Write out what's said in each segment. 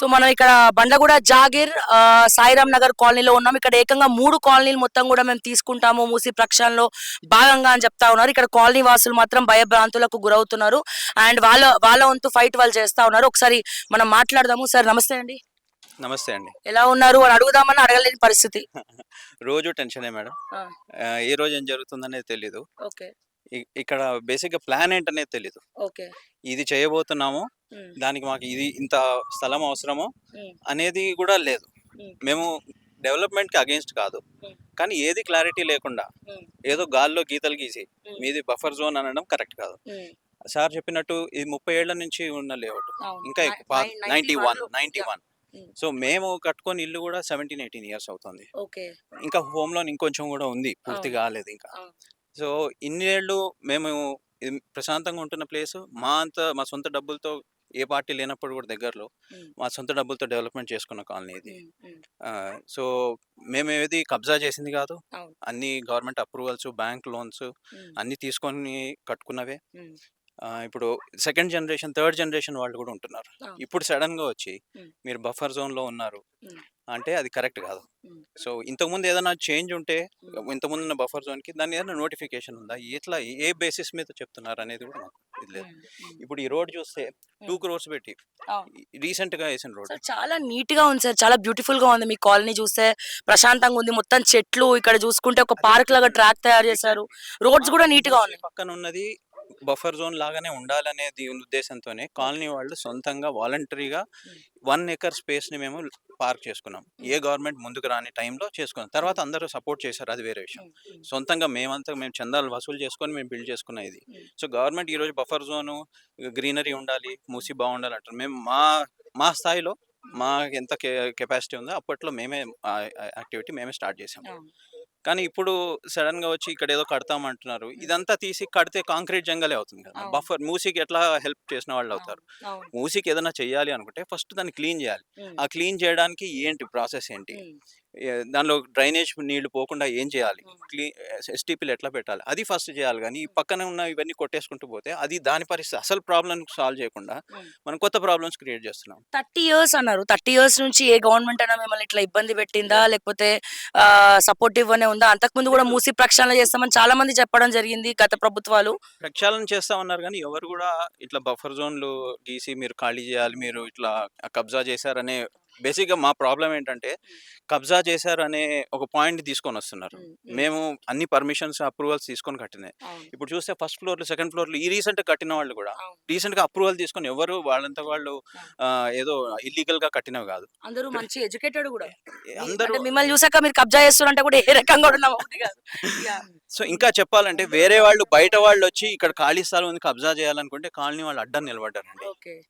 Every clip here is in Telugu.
సో మనం ఇక్కడ బండ్లగూడ జాగీర్ సాయిరామ్ నగర్ కాలనీలో ఉన్నాం. ఇక్కడ ఏకంగా 3 కాలనీలు మొత్తం కూడా మేము తీసుకుంటాము మూసీ ప్రక్షాళనలో భాగంగా అని చెప్తా ఉన్నారు. ఇక్కడ కాలనీ వాసులు మాత్రం భయభ్రాంతులకు గురవుతున్నారు. అండ్ వాళ్ళ వంతు ఫైట్ వాళ్ళు చేస్తా ఉన్నారు. ఒకసారి మనం మాట్లాడదాము. సార్ నమస్తే అండి. నమస్తే అండి. ఎలా ఉన్నారు అని అడుగుదామని అడగలేని పరిస్థితి. రోజు టెన్షనే మేడం. ఏ రోజు ఏం జరుగుతుందనేది తెలీదు. ఓకే. ఇక్కడ బేసిక్‌గా ప్లాన్ ఏంటనేది తెలీదు. ఓకే. ఇది చేయబోతున్నాము, దానికి మాకు ఇది ఇంత స్థలం అవసరము అనేది కూడా లేదు. మేము డెవలప్‌మెంట్‌కి అగెయిన్స్ట్ కాదు. కానీ ఏది క్లారిటీ లేకుండా ఏదో గాల్లో గీతలు గీసి మీది బఫర్ జోన్ అనడం కరెక్ట్ కాదు. సార్ చెప్పినట్టు ఇది 30 ఏళ్ల నుంచి ఉన్న లేఅవుట్. ఇంకా ఎక్కువ 91. సో మేము కట్టుకొని ఇల్లు కూడా 17, 18 ఇయర్స్ అవుతుంది. ఇంకా హోమ్ లోన్ ఇంకొంచెం కూడా ఉంది, పూర్తి కాలేదు ఇంకా. సో ఇన్ని ఏళ్ళు మేము ప్రశాంతంగా ఉంటున్న ప్లేస్ మా సొంత డబ్బులతో ఏ పార్టీ లేనప్పుడు కూడా దగ్గరలో మా సొంత డబ్బులతో డెవలప్మెంట్ చేసుకున్న కాలనీ ఇది. సో మేము ఏది కబ్జా చేసింది కాదు, అన్ని గవర్నమెంట్ అప్రూవల్స్, బ్యాంక్ లోన్స్ అన్ని తీసుకొని కట్టుకున్నవే. ఇప్పుడు సెకండ్ జనరేషన్, థర్డ్ జనరేషన్ వాళ్ళు కూడా ఉంటున్నారు. ఇప్పుడు సడన్ గా వచ్చి మీరు బఫర్ జోన్ లో ఉన్నారు అంటే అది కరెక్ట్ కాదు. సో ఇంతకుముందు ఏదైనా చేంజ్ ఉంటే, ఇంతకుముందు ఉన్న బఫర్ జోన్ కి దాని ఏదైనా నోటిఫికేషన్ ఉందా, ఎట్లా ఏ బేసిస్ మీద చెప్తున్నారు అనేది కూడా మాకు ఇది లేదు. ఇప్పుడు ఈ రోడ్ చూస్తే 2 crores పెట్టి రీసెంట్ గా వేసిన రోడ్ చాలా నీట్ గా ఉంది సార్, చాలా బ్యూటిఫుల్ గా ఉంది. మీ కాలనీ చూస్తే ప్రశాంతంగా ఉంది, మొత్తం చెట్లు, ఇక్కడ చూసుకుంటే ఒక పార్క్ లాగా ట్రాక్ తయారు చేశారు, రోడ్స్ కూడా నీట్ గా ఉన్నాయి. పక్కన ఉన్నది బఫర్ జోన్ లాగానే ఉండాలనేది ఉద్దేశంతోనే కాలనీ వాళ్ళు సొంతంగా వాలంటరీగా 1 acre స్పేస్ ని మేము పార్క్ చేసుకున్నాం. ఏ గవర్నమెంట్ ముందుకు రాని టైంలో చేసుకున్నాం. తర్వాత అందరూ సపోర్ట్ చేశారు, అది వేరే విషయం. సొంతంగా మేము చందాలు వసూలు చేసుకొని మేము బిల్డ్ చేసుకున్న ఇది. సో గవర్నమెంట్ ఈరోజు బఫర్ జోను, గ్రీనరీ ఉండాలి, మూసి బాగుండాలి అంటారు. మేము మా స్థాయిలో మా ఎంత కెపాసిటీ ఉందో అప్పట్లో మేమే యాక్టివిటీ మేమే స్టార్ట్ చేసాం. కానీ ఇప్పుడు సడన్ గా వచ్చి ఇక్కడ ఏదో కడతామంటున్నారు. ఇదంతా తీసి కడితే కాంక్రీట్ జంగలే అవుతుంది కదా. బఫర్ మూసీకి ఎట్లా హెల్ప్ చేసిన వాళ్ళు అవుతారు. మూసీకి ఏదైనా చెయ్యాలి అనుకుంటే ఫస్ట్ దాన్ని క్లీన్ చేయాలి. ఆ క్లీన్ చేయడానికి ఏంటి ప్రాసెస్ ఏంటి, దానిలో డ్రైనేజ్ నీళ్లు పోకుండా ఏం చేయాలి, ఎస్టీపీలు ఎట్లా పెట్టాలి, అది ఫస్ట్ చేయాలి. కానీ ఈ పక్కన ఉన్న ఇవన్నీ కొట్టేసుకుంటూ పోతే అది దాని పరిస్థితి అసలు ప్రాబ్లమ్ సాల్వ్ చేయకుండా మనం కొత్త ప్రాబ్లమ్స్ క్రియేట్ చేస్తున్నాం. 30 years అన్నారు. 30 years నుంచి ఏ గవర్నమెంట్ అయినా మిమ్మల్ని ఇట్లా ఇబ్బంది పెట్టిందా, లేకపోతే సపోర్టివ్ అనే ఉందా? అంతకుముందు కూడా మూసి ప్రక్షాళన చేస్తామని చాలా మంది చెప్పడం జరిగింది గత ప్రభుత్వాలు. ప్రక్షాళన చేస్తా ఉన్నారు కానీ ఎవరు కూడా ఇట్లా బఫర్ జోన్లు గీసి మీరు ఖాళీ చేయాలి, మీరు ఇట్లా కబ్జా చేశారనే బేసిక్గా మా ప్రాబ్లం ఏంటంటే కబ్జా చేశారు అనే ఒక పాయింట్ తీసుకొని వస్తున్నారు. మేము అన్ని పర్మిషన్స్, అప్రూవల్స్ తీసుకొని కట్టినాయి. ఇప్పుడు చూస్తే ఫస్ట్ ఫ్లోర్లు, సెకండ్ ఫ్లోర్లు ఈ రీసెంట్ కట్టిన వాళ్ళు కూడా రీసెంట్ గా అప్రూవల్ తీసుకొని ఎవరు వాళ్ళంతా వాళ్ళు ఏదో ఇల్లీగల్ గా కట్టినవి కాదు. అందరూ మంచి ఎడ్యుకేటెడ్ కూడా. అందరూ మిమ్మల్ని చూసాక మీరు కబ్జా చేస్తారంటే కూడా ఏ రకంగా కూడా నమ్మకం కాదు. సో ఇంకా చెప్పాలంటే వేరే వాళ్ళు, బయట వాళ్ళు వచ్చి ఇక్కడ ఖాళీ స్థలం ఉంది కబ్జా చేయాలనుకుంటే కాలనీ వాళ్ళు అడ్డం నిలబడ్డారండి.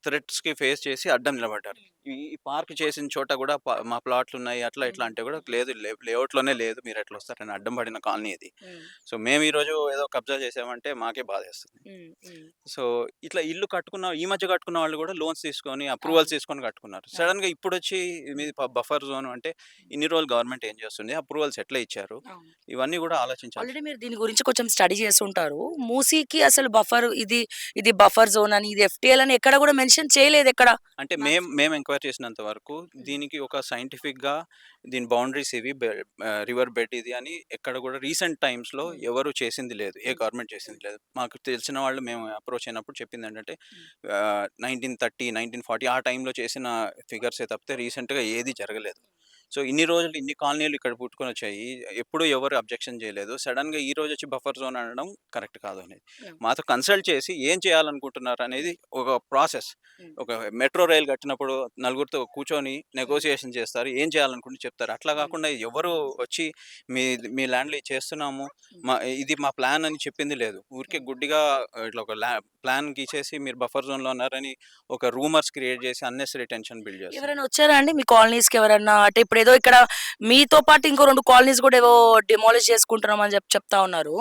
థ్రెట్స్ కి ఫేస్ చేసి అడ్డం నిలబడ్డారు. ఈ పార్క్ చేసిన చోట కూడా మా ప్లాట్లు ఉన్నాయి అట్లా ఇట్లా అంటే కూడా లేదు, లేఅవుట్ లోనే లేదు, మీరు ఎట్లా వస్తారని అడ్డం పడిన కాలనీ ఇది. సో మేము ఈ రోజు ఏదో కబ్జా చేసామంటే మాకే బాధేస్తుంది. సో ఇట్లా ఇల్లు ఈ మధ్య కట్టుకున్న వాళ్ళు కూడా లోన్స్ తీసుకొని, అప్రూవల్స్ తీసుకొని కట్టుకున్నారు. సడన్ గా ఇప్పుడు వచ్చి మీది బఫర్ జోన్ అంటే ఇన్ని రోజులు గవర్నమెంట్ ఏం చేస్తుంది, అప్రూవల్స్ ఎట్లా ఇచ్చారు, ఇవన్నీ కూడా ఆలోచించాలి. ఆల్రెడీ మీరు దీని గురించి కొంచెం స్టడీ చేసి ఉంటారు. మూసీకి అసలు బఫర్ ఇది బఫర్ జోన్ అని, ఇది ఎఫ్టీఎల్ అని ఎక్కడ కూడా మెన్షన్ చేయలేదు. ఎక్కడ అంటే మేము ఎంక్వైరీ చేసినంత వరకు దీనికి ఒక సైంటిఫిక్ గా దీని బౌండరీస్ ఇవి, రివర్ బెడ్ ఇది అని ఎక్కడ కూడా రీసెంట్ టైమ్స్ లో ఎవరు చేసింది లేదు, ఏ గవర్నమెంట్ చేసింది లేదు. మాకు తెలిసిన వాళ్ళు మేము అప్రోచ్ అయినప్పుడు చెప్పింది ఏంటంటే 1930, 1940 ఆ టైంలో చేసిన ఫిగర్స్ తప్పితే రీసెంట్ గా ఏది జరగలేదు. సో ఇన్ని రోజులు ఇన్ని కాలనీలు ఇక్కడ పుట్టుకొని వచ్చాయి, ఎప్పుడు ఎవరు అబ్జెక్షన్ చేయలేదు. సడన్ గా ఈ రోజు వచ్చి బఫర్ జోన్ అనడం కరెక్ట్ కాదు అనేది మాతో కన్సల్ట్ చేసి ఏం చేయాలనుకుంటున్నారు అనేది ఒక ప్రాసెస్. ఒక మెట్రో రైల్ కట్టినప్పుడు నలుగురితో కూర్చొని నెగోసియేషన్ చేస్తారు, ఏం చేయాలనుకుంటే చెప్తారు. అట్లా కాకుండా ఎవరు వచ్చి మీ ల్యాండ్లో చేస్తున్నాము, ఇది మా ప్లాన్ అని చెప్పింది లేదు. ఊరికే గుడ్డిగా ఇట్లా ఒక ప్లాన్ గీసేసి మీరు బఫర్ జోన్ లో ఉన్నారని ఒక రూమర్స్ క్రియేట్ చేసి అన్నెసరీ టెన్షన్ బిల్డ్ చేస్తారు. ఎవరైనా వచ్చారా అండి మీ కాలనీస్ కి? ఎవరన్నా అంటే ఇప్పుడు ఏదో ఇక్కడ మీతో పాటు ఇంకో 2 కాలనీస్ కూడా ఏవో డిమాలిష్ చేసుకుంటున్నాం అని చెప్తా ఉన్నారు.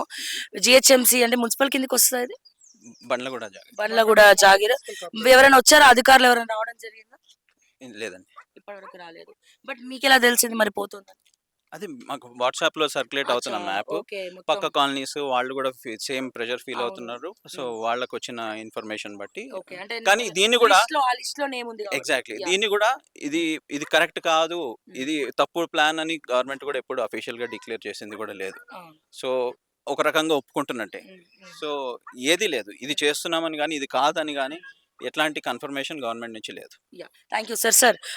జిహెచ్ఎంసీ అంటే మున్సిపల్ కిందకి వస్తుంది, బండ్లగూడ జాగీర్. ఎవరైనా వచ్చారా? అధికారులు ఎవరైనా రావడం జరిగిందా? లేదండి, ఇప్పటివరకు రాలేదు. బట్ మీకు ఎలా తెలిసింది మరి పోతుందని? అది మాకు వాట్సాప్ లో సర్క్యులేట్ అవుతున్న మ్యాప్. ఓకే. పక్క కాలనీస్ వాళ్ళు కూడా సేమ్ ప్రెషర్ ఫీల్ అవును. అవుతున్నారు. సో హ్మ్. వాళ్ళకి వచ్చిన ఇన్ఫర్మేషన్ బట్టి. ఓకే. అంటే కానీ దీన్ని కూడా ఆ లిస్ట్‌లో నేమ్ ఉంది కాబట్టి. Exactly yeah! దీన్ని కూడా ఇది ఇది కరెక్ట్ కాదు, హ్మ్. ఇది తప్పుడు ప్లాన్ అని గవర్నమెంట్ కూడా ఎప్పుడు అఫీషియల్ గా డిక్లేర్ చేసింది కూడా లేదు. ఆ! సో ఒక రకంగా ఒప్పుకుంటున్నట్టే. హ్మ్. హ్మ్. సో ఏది లేదు, ఇది చేస్తున్నామని కానీ ఇది కాదని కానీ ఎట్లాంటి కన్ఫర్మేషన్ గవర్నమెంట్ నుంచి లేదు. Yeah! Thank you sir. Sir